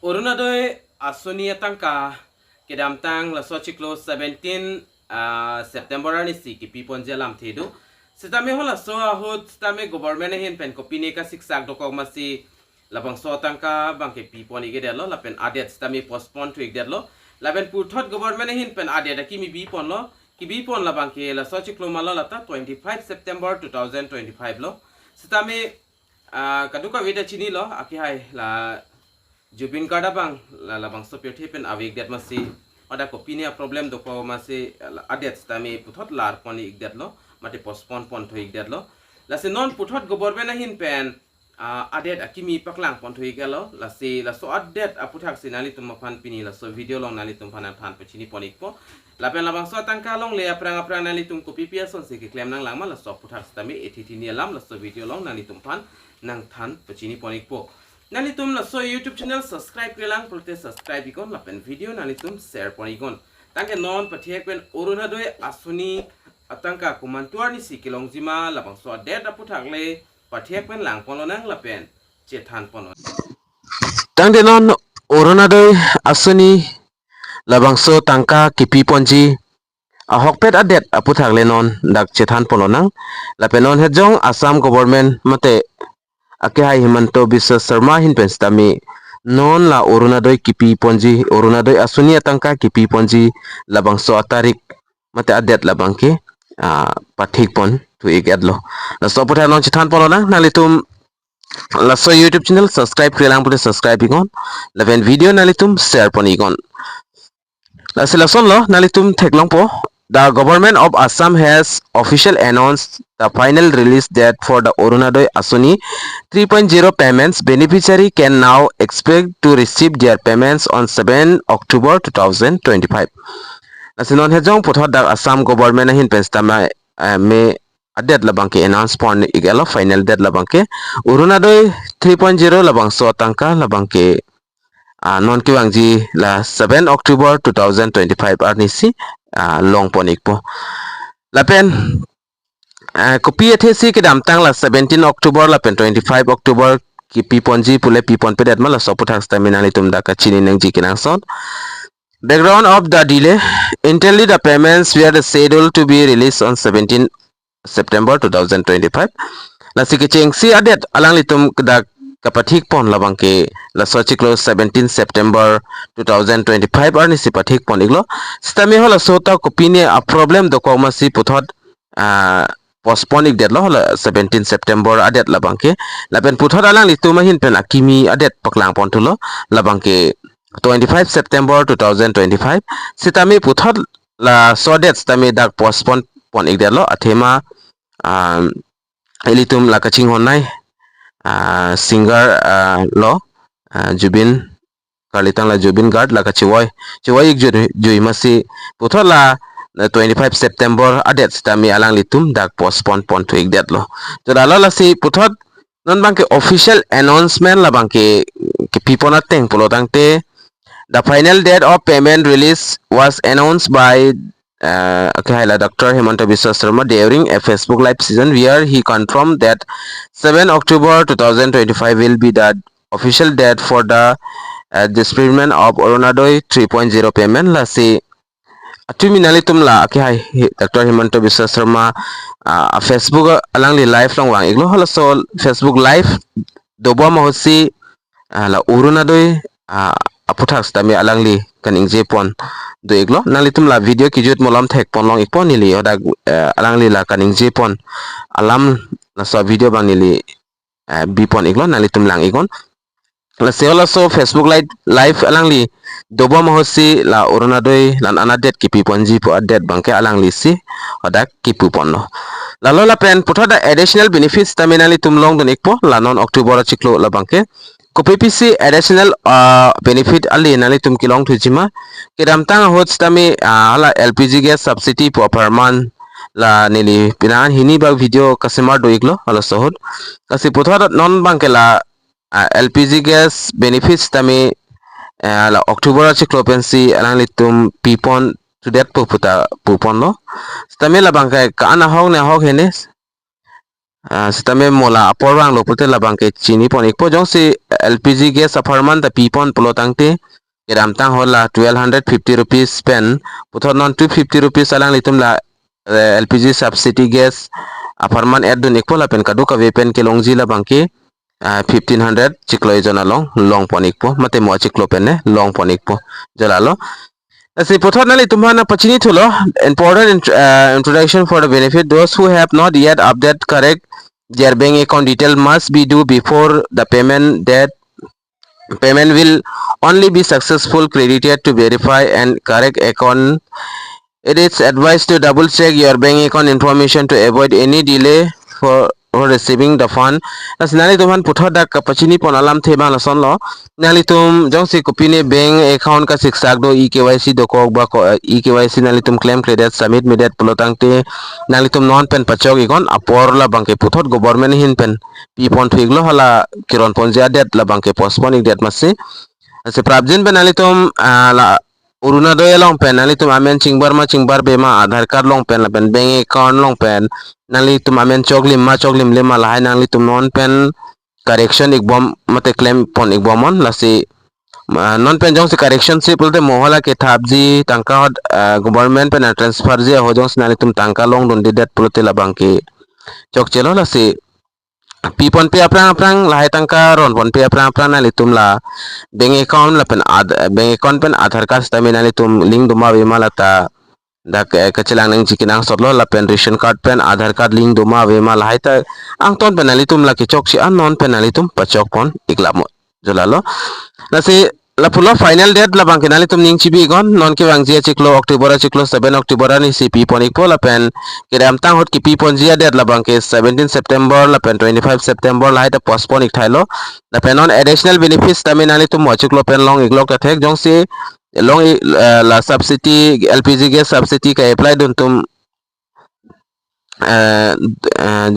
Orunodoi Asoni Tangka kedam tang la Achiklo 17 September ni si ki pipon jalam thedu sitame hola so ahot sitame government hin pen kopine ka siksak dokok masi labang so tangka bang ke pipon igedelo la pen adet sitame postpone to igedelo la pen puthot government hin pen adet ki mi pipon lo ki pipon la bang ke la Achiklo malo la ta 25 September 2025 lo sitame kaduka weda chini lo aki hai la Jubin kada bang labang sopir tepen awik dat masih ada kopinia problem doko masih adet stami puthot lar poni igdat lo mati postpone pon to igdat lo lasi non puthot government hin pen adet akimi paklang pon to igalo lasi laso adet aputhak sinali tum pan pini laso video long nali tum panan pan pechini ponik po lapen labang so tangka long le aprang nali tum kopi pia son se claim nang langma laso puthak stami etiti ni alam laso video long nali tum pan nang than pechini ponik po nali tum la so YouTube channel subscribe kelang pulte subscribe ikon la pen video nali tum share pon ikon tangke non pathiek pen Orunodoi Asoni Tangka kumantuar ni si Kelongji ma la bang so det aputhak le pathiek pen lang pon nang la pen chethan pon tangke non Orunodoi Asoni labang so tangka kipi ponji ahok pet adet aputhak le non dak chethan polonang la penon hejong Assam government mate ake hai Himanto Biswa Sharma hin penstami non la Orunodoi kipi ponji Orunodoi Asoni Tangka kipi ponji labang so tarik mate adet labang ke pathik pon tu igadlo la so putha non chethan polonang nalitum la so YouTube channel subscribe kelang pute subscribe ikon la ven video nalitum share pon ikon la selection lo nalitum theklong po. The government of Assam has officially announced the final release date for the Orunodoi Asoni 3.0 payments. Beneficiary can now expect to receive their payments on 7 October 2025. Nasinon hejong puthot dak Assam government hin penstama me adet labang ke announce pon igalo final date labang ke Orunodoi 3.0 labang so tangka labang ke non kiwangji la 7 October 2025 arnisi long ponik po lapen kopi ethesi ke damtang la 17 October lapen 25 October ki piponji pule pipon pedet mala soputhak staminali tumda ka chini nangji kinang son. Background of the delay: internally the payments were scheduled to be released on 17 September 2025 la sikecheng si adet alang litum kedak kapathik pon labang ke la Achiklo 17 September 2025 arni si pathik pon iglo stami hola sota kopine a problem do ko masi puthot postpone det lo hola 17 September adet labang ke lapen puthot alang lituma hin pen akimi adet paklang pon tulo labang ke 25 September 2025 sitami puthot la sodet stami dak postpone pon igdet lo athema elitum la kaching honai singer lo Jubin kalitang la Jubin guard la kachiwoy ik jui masi puthola 25 September adet stami alang litum dak postpone pon to igdet lo jodalo la si puthot non bang ke official announcement la bang ke pipona teng polotang te the final date of payment release was announced by Dr. Himanto Biswa Sharma during a Facebook live session where he confirmed that 7 October 2025 will be the official date for the disbursement of Orunodoi 3.0 payment. La si atumi nalitum la Dr. Himanto Biswa Sharma Facebook alang li live long wang iglo hala so Facebook live dobo mahosi la Orunodoi aputhak stami alang li kaning jepon do iglo nalitum la video kijut molam thek pon long ipon nili oda alang li la kaning jepon alam la so video bang nili bipon iglo nalitum lang igon la seola so Facebook live alang li dobo mahosi la Orunodoi lan anadet kipi ponji po adet bangke alang li si oda kipu pon no la lola pen puthoda additional benefits taminali tum long don ikpo la non October Achiklo la bangke KPPC additional benefit ali nali tum kilong thujima kedam tang hot stami ala LPG gas subsidy per month la nili pinan hini bag video customer do iglo ala sohod kasi puthot non bangkela LPG gas benefits tami la October Achiklo pensi alang litum pipon to that pupon no stami la bangkai ka ana hog ne hog henes Sitame mola aporang lo pulte labang ke chini pon ikpo jong si LPG gas apartment ta pipon pelotang te kedam tang hola 1250 rupees pen puthor non 250 rupees alang litum la LPG subsidy gas apartment edun ikpo la pen kadu ka ve pen Kelongji labang ke 1500 chiklo ijona long pon ikpo mate mo chiklo pen ne long pon ikpo jalalo si puthor nali tumhana pachini thulo important introduction for the benefit those who have not yet updated correct their bank account detail must be due before the payment that payment will only be successful credited to verify and correct account. It is advised to double check your bank account information to avoid any delay for receiving the fund. As nali tuman puthor dak pachini pon alam theba la son lo nali tum jong si kopine bank account ka siksak do EKYC do kok ba EKYC nali tum claim credit submit midet pelotang te nali tum non pen pachok ikon apor la bangke puthor government hin pen pi pon thiglo hala kiron ponja det la bangke postpone det masi ase prabjin pen nali tum la Orunodoi long pen nali tum amen chingbar bema Aadhaar card long pen la pen bank account long pen nali tum amen choklim lima lahai nali tum non pen correction ikbom mate claim pon ikbomon lasi non pen jong se correction se pulte mohala ke thabji tangka hot government pen transfer je ho jong nali tum tangka long dun didet pulte labang ke chok chelo lasi pipon pe aprang lahai tangka ron pon pe aprang nali tum la bank account la pen bank account pen Aadhaar card stami nali tum link duma we malata dak kachilang nang chikinang sotlo la pen ration card pen Aadhaar card link duma we mal hai ta ang ton pen nali tum la ke chok si an non pen nali tum pachok pon iklamo jolalo na si la pulo final date la bang kenali tum ning chibi gon non ke bang jia Achiklo October 7 October ni si pi pon ikpo la pen kedam tang hot ki pi pon jia date la bang ke 17 September la pen 25 September la haita postpone ik thailo la pen on additional benefits taminali tum Achiklo pen long iglok ta thek jong si long la subsidy LPG gas subsidy ka apply dun tum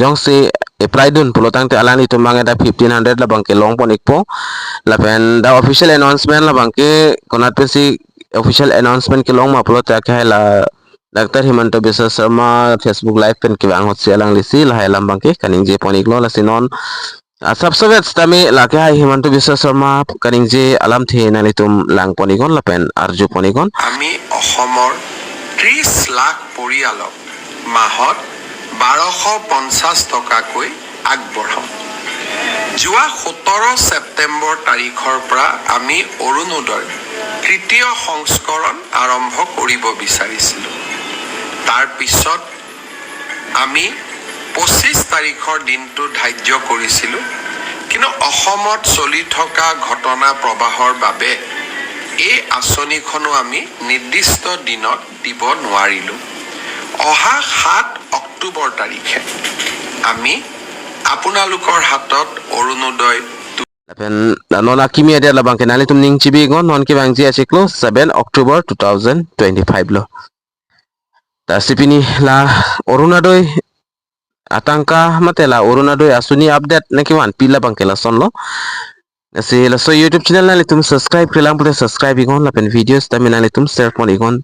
jong si apply dun pulotang te alani tum bang eta 1500 la bang ke long pon ikpo la pen da official announcement la bang ke konat pe si official announcement ke long ma pulot ta ke la Dr. Himanto Biswa Sharma Facebook live pen ke bang hot si alang lisi la hai lam bang ke kaning je pon iklo la sinon subscribe tami la ke hai Himanto Biswa Sharma kaning je alam the nali tum lang pon ikon la pen arju pon ikon আমি অসমৰ 30 লাখ পৰিয়ালক মাহত 1250 টকাকৈ আগবঢ়াম যোৱা 17 সেপ্টেম্বৰ তাৰিখৰ পৰা আমি অৰুণোদয় তৃতীয় সংস্কৰণ আৰম্ভ কৰিব বিচাৰিছিলোঁ তাৰ পিছত আমি 25 তাৰিখৰ দিনটো ধাৰ্য কৰিছিলোঁ কিন্তু অসমত চলি থকা ঘটনা প্ৰবাহৰ বাবে এই আঁচনিখনো আমি নিৰ্দিষ্ট দিনত দিব নোৱাৰিলোঁ অহা 7 অক্টোবৰ তাৰিখে আমি আপোনালোকৰ হাতত অৰুণোদয় pen non akimi ada la bang ke nali tum ning chibi gon non ke bang jia Achiklo 7 October 2025 lo ta sipini la Orunodoi Tangka mate la Orunodoi Asoni update na kiwan pila bang ke la son lo si la so YouTube channel nali tum subscribe kelang pute subscribe igon la pen videos tami nali tum share pon igon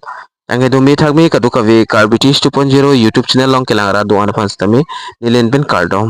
tangai do me thak me kadu ka ve car british 2.0 YouTube channel long kelang ra do an fans tami nilen pen cardom